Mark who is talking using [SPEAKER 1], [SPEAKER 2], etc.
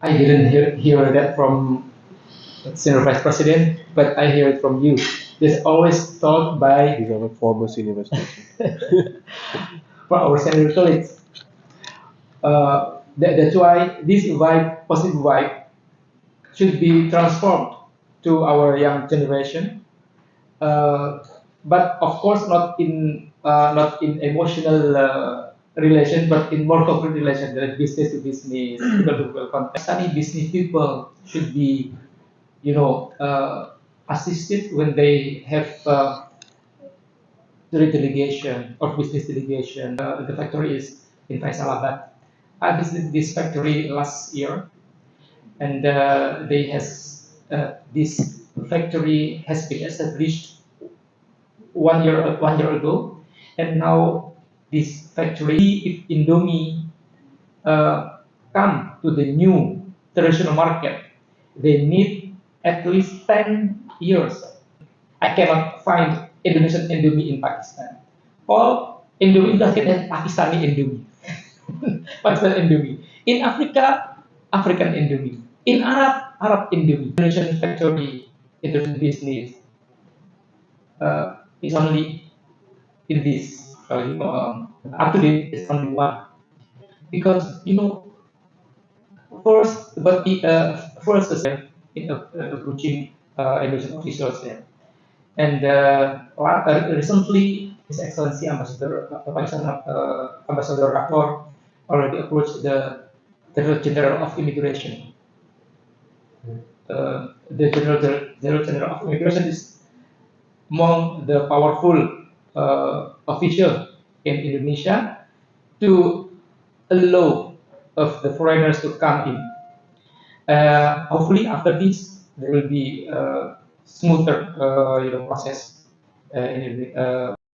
[SPEAKER 1] I didn't hear that from Senior Vice President, but I hear it from you. There's always thought by
[SPEAKER 2] These are the former senior vice president.
[SPEAKER 1] for our senior colleagues. That's why this vibe, positive vibe, should be transformed to our young generation. Uh, but of course, not in emotional relation, but in more corporate relation, like business to business, people to people contact. Pakistani business people should be, assisted when they have trade delegation or business delegation. The factory is in Faisalabad. I visited this factory last year, and this factory has been established 1 year ago, and now this factory, if Indomie come to the new traditional market, they need at least 10 years. I cannot find Indonesian Indomie in Pakistan. All Indomie is Pakistani Indomie. Pakistan Indomie. In Africa, African Indomie. In Arab Indomie. Indonesian factory, Indonesian business is only in this. Up to date is only one. Because, first in approaching Indonesian officials there. And recently, His Excellency Ambassador Rakor already approached the Director General of Immigration. The Director General of Immigration is among the powerful official in Indonesia to allow of the foreigners to come in. Hopefully, after this, there will be smoother process in